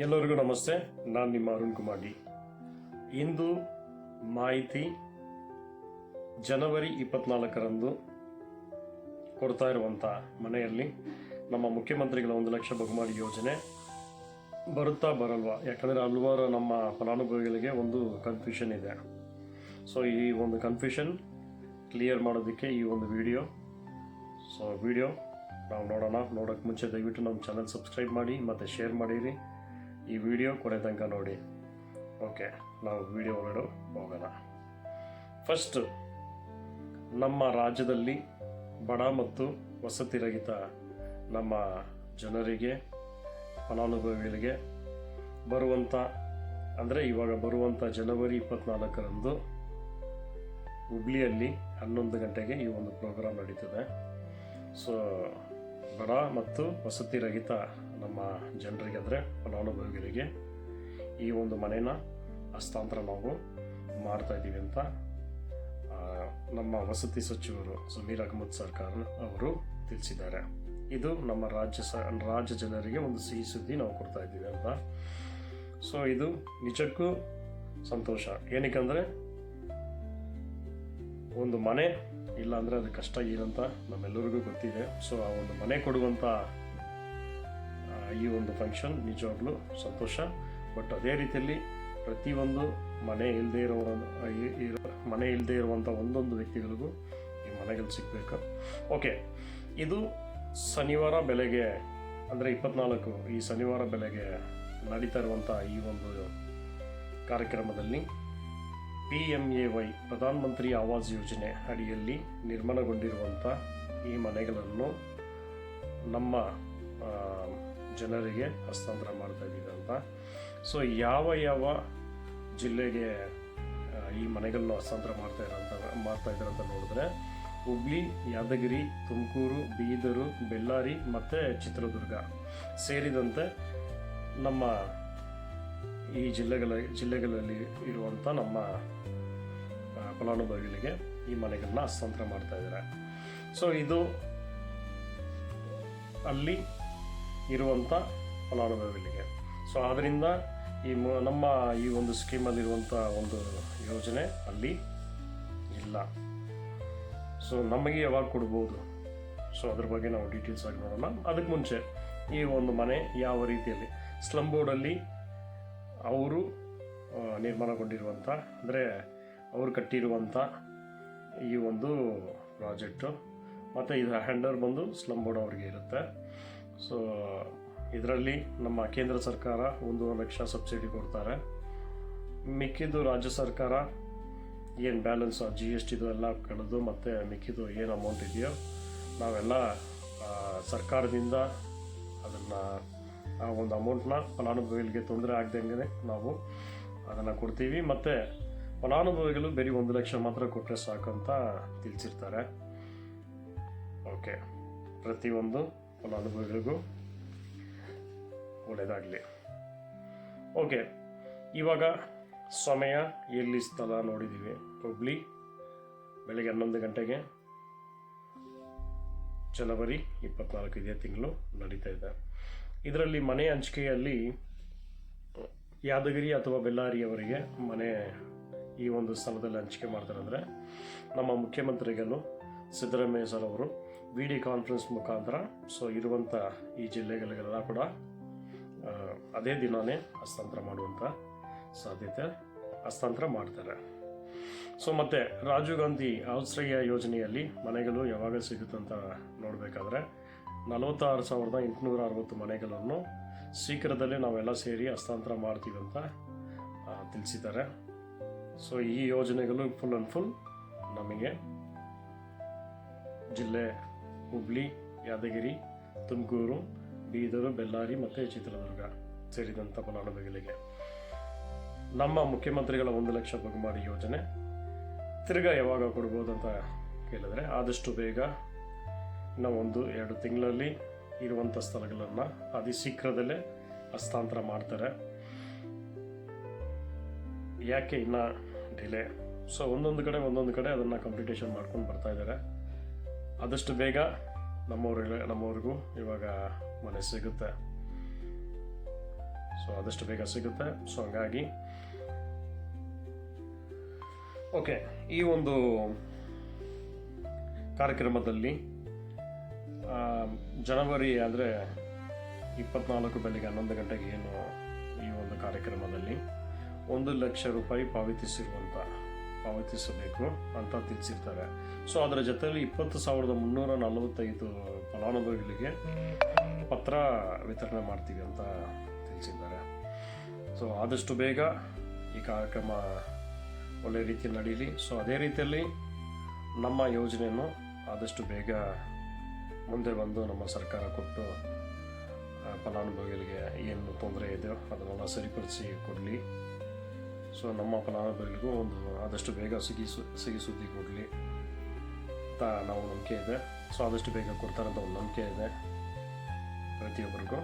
ಎಲ್ಲರಿಗೂ ನಮಸ್ತೆ. ನಾನು ನಿಮ್ಮ ಅರುಣ್ ಕುಮಾರ್ ಡಿ. ಇಂದು ಮಾಹಿತಿ ಜನವರಿ 24ರಂದು ಕೊಡ್ತಾ ಇರುವಂಥ ಮನೆಯಲ್ಲಿ ನಮ್ಮ ಮುಖ್ಯಮಂತ್ರಿಗಳ 1 ಲಕ್ಷ ಬಹುಮಾಡಿ ಯೋಜನೆ ಬರುತ್ತಾ ಬರಲ್ವಾ? ಯಾಕಂದರೆ ಹಲವಾರು ನಮ್ಮ ಫಲಾನುಭವಿಗಳಿಗೆ ಒಂದು ಕನ್ಫ್ಯೂಷನ್ ಇದೆ. ಸೊ ಈ ಒಂದು ಕನ್ಫ್ಯೂಷನ್ ಕ್ಲಿಯರ್ ಮಾಡೋದಕ್ಕೆ ಈ ಒಂದು ವಿಡಿಯೋ ನಾವು ನೋಡೋಕ್ಕೆ ಮುಂಚೆ ದಯವಿಟ್ಟು ನಮ್ಮ ಚಾನಲ್ ಸಬ್ಸ್ಕ್ರೈಬ್ ಮಾಡಿ ಮತ್ತು ಶೇರ್ ಮಾಡಿರಿ. ಈ ವಿಡಿಯೋ ಕೊನೆ ತನಕ ನೋಡಿ. ಓಕೆ, ನಾವು ವಿಡಿಯೋ ಒಳಗಡೆ ಹೋಗೋಣ. ಫಸ್ಟ್, ನಮ್ಮ ರಾಜ್ಯದಲ್ಲಿ ಬಡ ಮತ್ತು ವಸತಿ ರಹಿತ ನಮ್ಮ ಜನರಿಗೆ ಫಲಾನುಭವಿಗಳಿಗೆ ಇವಾಗ ಬರುವಂಥ ಜನವರಿ 24ರಂದು ಹುಬ್ಳಿಯಲ್ಲಿ 11 ಗಂಟೆಗೆ ಈ ಒಂದು ಪ್ರೋಗ್ರಾಮ್ ನಡೀತದೆ. ಸೊ ಬಡ ಮತ್ತು ವಸತಿ ರಹಿತ ನಮ್ಮ ಜನರಿಗೆ ಅಂದರೆ ಫಲಾನುಭವಿಗಳಿಗೆ ಈ ಒಂದು ಮನೇನ ಹಸ್ತಾಂತರ ನಾವು ಮಾಡ್ತಾಯಿದ್ದೀವಿ ಅಂತ ನಮ್ಮ ವಸತಿ ಸಚಿವರು ಸಮೀರ್ ಅಹಮದ್ ಸರ್ಕಾರ್ ಅವರು ತಿಳಿಸಿದ್ದಾರೆ. ಇದು ನಮ್ಮ ರಾಜ್ಯ ಜನರಿಗೆ ಒಂದು ಸಿಹಿ ಸುದ್ದಿ ನಾವು ಕೊಡ್ತಾ ಇದ್ದೀವಿ ಅಂತ. ಸೊ ಇದು ನಿಜಕ್ಕೂ ಸಂತೋಷ. ಏನಕ್ಕಂದರೆ ಒಂದು ಮನೆ ಇಲ್ಲ ಅಂದರೆ ಅದು ಕಷ್ಟ ಏನಂತ ನಮ್ಮೆಲ್ಲರಿಗೂ ಗೊತ್ತಿದೆ. ಸೊ ಆ ಒಂದು ಮನೆ ಕೊಡುವಂಥ ಈ ಒಂದು ಫಂಕ್ಷನ್ ನಿಜವಾಗ್ಲೂ ಸಂತೋಷ. ಬಟ್ ಅದೇ ರೀತಿಯಲ್ಲಿ ಪ್ರತಿಯೊಂದು ಮನೆ ಇಲ್ಲದೆ ಇರುವಂಥ ಒಂದೊಂದು ವ್ಯಕ್ತಿಗಳಿಗೂ ಈ ಮನೆಗಳು ಸಿಗಬೇಕು. ಓಕೆ, ಇದು ಶನಿವಾರ ಬೆಳಗ್ಗೆ ಅಂದರೆ 24 ಈ ಶನಿವಾರ ಬೆಳಗ್ಗೆ ನಡೀತಾ ಇರುವಂಥ ಈ ಒಂದು ಕಾರ್ಯಕ್ರಮದಲ್ಲಿ PMAY ಪ್ರಧಾನ ಮಂತ್ರಿ ಆವಾಸ್ ಯೋಜನೆ ಅಡಿಯಲ್ಲಿ ನಿರ್ಮಾಣಗೊಂಡಿರುವಂಥ ಈ ಮನೆಗಳನ್ನು ನಮ್ಮ ಜನರಿಗೆ ಹಸ್ತಾಂತರ ಮಾಡ್ತಾ ಇದ್ದೀವಿ ಅಂತ. ಸೊ ಯಾವ ಜಿಲ್ಲೆಗೆ ಈ ಮನೆಗಳನ್ನ ಹಸ್ತಾಂತರ ಮಾಡ್ತಾ ಇದ್ದಾರೆ ಅಂತ ನೋಡಿದ್ರೆ ಹುಬ್ಳಿ, ಯಾದಗಿರಿ, ತುಮಕೂರು, ಬೀದರು, ಬೆಳ್ಳಾರಿ ಮತ್ತು ಚಿತ್ರದುರ್ಗ ಸೇರಿದಂತೆ ನಮ್ಮ ಈ ಜಿಲ್ಲೆಗಳಲ್ಲಿ ಇರುವಂಥ ನಮ್ಮ ಫಲಾನುಭವಿಗಳಿಗೆ ಈ ಮನೆಗಳನ್ನ ಹಸ್ತಾಂತರ ಮಾಡ್ತಾ ಇದ್ದಾರೆ. ಸೊ ಇದು ಅಲ್ಲಿ ಇರುವಂಥ ಫಲಾನುಭವಿಗಳಿಗೆ. ಸೊ ಆದ್ದರಿಂದ ನಮ್ಮ ಈ ಒಂದು ಸ್ಕೀಮಲ್ಲಿರುವಂಥ ಒಂದು ಯೋಜನೆ ಅಲ್ಲಿ ಇಲ್ಲ. ಸೊ ನಮಗೆ ಯಾವಾಗ ಕೊಡ್ಬೋದು? ಸೊ ಅದ್ರ ಬಗ್ಗೆ ನಾವು ಡೀಟೇಲ್ಸ್ ಆಗಿ ನೋಡೋಣ. ಅದಕ್ಕೆ ಮುಂಚೆ ಈ ಒಂದು ಮನೆ ಯಾವ ರೀತಿಯಲ್ಲಿ ಸ್ಲಮ್ ಬೋರ್ಡಲ್ಲಿ ಅವರು ನಿರ್ಮಾಣಗೊಂಡಿರುವಂಥ ಅಂದರೆ ಅವರು ಕಟ್ಟಿರುವಂಥ ಈ ಒಂದು ಪ್ರಾಜೆಕ್ಟು ಮತ್ತು ಇದರ ಹ್ಯಾಂಡರ್ ಬಂದು ಸ್ಲಮ್ ಬೋರ್ಡ್ ಅವರಿಗೆ ಇರುತ್ತೆ. ಸೊ ಇದರಲ್ಲಿ ನಮ್ಮ ಕೇಂದ್ರ ಸರ್ಕಾರ 1 ಲಕ್ಷ ಸಬ್ಸಿಡಿ ಕೊಡ್ತಾರೆ. ಮಿಕ್ಕಿದ್ದು ರಾಜ್ಯ ಸರ್ಕಾರ ಏನು ಬ್ಯಾಲೆನ್ಸ್ GST ಎಲ್ಲ ಕಳೆದು ಮತ್ತು ಮಿಕ್ಕಿದ್ದು ಏನು ಅಮೌಂಟ್ ಇದೆಯೋ ನಾವೆಲ್ಲ ಸರ್ಕಾರದಿಂದ ಅದನ್ನು ಆ ಒಂದು ಅಮೌಂಟ್ನ ಫಲಾನುಭವಿಗಳಿಗೆ ತೊಂದರೆ ಆಗ್ದಂಗೆ ನಾವು ಅದನ್ನು ಕೊಡ್ತೀವಿ. ಮತ್ತು ಫಲಾನುಭವಿಗಳು ಬರೀ 1 ಲಕ್ಷ ಮಾತ್ರ ಕೊಟ್ಟರೆ ಸಾಕಂತ ತಿಳಿಸಿರ್ತಾರೆ. ಓಕೆ, ಪ್ರತಿಯೊಂದು ಫಲಾನುಭವಿಗಳಿಗೂ ಒಳ್ಳೆಯದಾಗಲಿ. ಓಕೆ, ಇವಾಗ ಸಮಯ ಎಲ್ಲಿ ಸ್ಥಳ ನೋಡಿದ್ದೀವಿ. ಹುಬ್ಳಿ ಬೆಳಗ್ಗೆ 11 ಗಂಟೆಗೆ ಜನವರಿ 24 ಇದೇ ತಿಂಗಳು ನಡೀತಾ ಇದೆ. ಇದರಲ್ಲಿ ಮನೆ ಹಂಚಿಕೆಯಲ್ಲಿ ಯಾದಗಿರಿ ಅಥವಾ ಬೆಳ್ಳಾರಿಯವರಿಗೆ ಮನೆ ಈ ಒಂದು ಸ್ಥಳದಲ್ಲಿ ಹಂಚಿಕೆ ಮಾಡ್ತಾರೆ. ಅಂದರೆ ನಮ್ಮ ಮುಖ್ಯಮಂತ್ರಿಗಳು ಸಿದ್ದರಾಮಯ್ಯ ಸರ್ ಅವರು ವಿಡಿಯೋ ಕಾನ್ಫರೆನ್ಸ್ ಮುಖಾಂತರ ಇರುವಂಥ ಈ ಜಿಲ್ಲೆಗಳಿಗೆಲ್ಲ ಕೂಡ ಅದೇ ದಿನವೇ ಹಸ್ತಾಂತರ ಮಾಡುವಂಥ ಹಸ್ತಾಂತರ ಮಾಡ್ತಾರೆ. ಸೊ ಮತ್ತು ರಾಜೀವ್ ಗಾಂಧಿ ಆಶ್ರಯ ಯೋಜನೆಯಲ್ಲಿ ಮನೆಗಳು ಯಾವಾಗ ಸಿಗುತ್ತಂತ ನೋಡಬೇಕಾದ್ರೆ 46,860 ಮನೆಗಳನ್ನು ಶೀಘ್ರದಲ್ಲೇ ನಾವೆಲ್ಲ ಸೇರಿ ಹಸ್ತಾಂತರ ಮಾಡ್ತೀವಿ ಅಂತ ತಿಳಿಸಿದ್ದಾರೆ. ಸೊ ಈ ಯೋಜನೆಗಳು ಫುಲ್ ನಮಗೆ ಜಿಲ್ಲೆ ಹುಬ್ಳಿ, ಯಾದಗಿರಿ, ತುಮಕೂರು, ಬೀದರು, ಬೆಳ್ಳಾರಿ ಮತ್ತು ಚಿತ್ರದುರ್ಗ ಸೇರಿದಂಥ ಫಲಾನುಭವಿಗಳಿಗೆ ನಮ್ಮ ಮುಖ್ಯಮಂತ್ರಿಗಳ 1 ಲಕ್ಷ ಬಹುಮಾಡಿ ಯೋಜನೆ ತಿರ್ಗಾ ಯಾವಾಗ ಕೊಡ್ಬೋದು ಅಂತ ಕೇಳಿದ್ರೆ ಆದಷ್ಟು ಬೇಗ ಇನ್ನು 1-2 ತಿಂಗಳಲ್ಲಿ ಇರುವಂಥ ಸ್ಥಳಗಳನ್ನು ಅತಿ ಶೀಘ್ರದಲ್ಲೇ ಹಸ್ತಾಂತರ ಮಾಡ್ತಾರೆ. ಯಾಕೆ ಇನ್ನು ಡಿಲೇ? ಸೊ ಒಂದೊಂದು ಕಡೆ ಅದನ್ನು ಕಂಪ್ಲೀಟೇಷನ್ ಮಾಡ್ಕೊಂಡು ಬರ್ತಾ ಇದ್ದಾರೆ. ಆದಷ್ಟು ಬೇಗ ನಮ್ಮವ್ರಿಗೂ ಇವಾಗ ಮನೆ ಸಿಗುತ್ತೆ. ಸೊ ಆದಷ್ಟು ಬೇಗ ಸಿಗುತ್ತೆ. ಸೊ ಹಂಗಾಗಿ ಓಕೆ, ಈ ಒಂದು ಕಾರ್ಯಕ್ರಮದಲ್ಲಿ ಜನವರಿ ಅಂದರೆ 24 ಬೆಳಗ್ಗೆ 11 ಗಂಟೆಗೆ ಏನು ಈ ಒಂದು ಕಾರ್ಯಕ್ರಮದಲ್ಲಿ 1,00,000 ರೂಪಾಯಿ ಪಾವತಿಸಬೇಕು ಅಂತ ತಿಳಿಸಿರ್ತಾರೆ. ಸೊ ಅದರ ಜೊತೆಯಲ್ಲಿ 20,345 ಫಲಾನುಭವಿಗಳಿಗೆ ಪತ್ರ ವಿತರಣೆ ಮಾಡ್ತೀವಿ ಅಂತ ತಿಳಿಸಿದ್ದಾರೆ. ಸೊ ಆದಷ್ಟು ಬೇಗ ಈ ಕಾರ್ಯಕ್ರಮ ಒಳ್ಳೆ ರೀತಿ ನಡೀಲಿ. ಸೊ ಅದೇ ರೀತಿಯಲ್ಲಿ ನಮ್ಮ ಯೋಜನೆಯನ್ನು ಆದಷ್ಟು ಬೇಗ ಮುಂದೆ ಬಂದು ನಮ್ಮ ಸರ್ಕಾರ ಕೊಟ್ಟು ಫಲಾನುಭವಿಗಳಿಗೆ ಏನು ತೊಂದರೆ ಇದೆಯೋ ಅದನ್ನೆಲ್ಲ ಸರಿಪಡಿಸಿ ಕೊಡಲಿ. ಸೊ ನಮ್ಮ ಫಲಾನುಭವಿಗಳಿಗೂ ಒಂದು ಆದಷ್ಟು ಬೇಗ ಸಿಹಿ ಸುದ್ದಿ ಕೊಡಲಿ ಅಂತ ನಾವು ನಂಬಿಕೆ ಇದೆ. ಸೊ ಆದಷ್ಟು ಬೇಗ ಕೊಡ್ತಾರಂತ ಒಂದು ನಂಬಿಕೆ ಇದೆ ಪ್ರತಿಯೊಬ್ಬರಿಗೂ.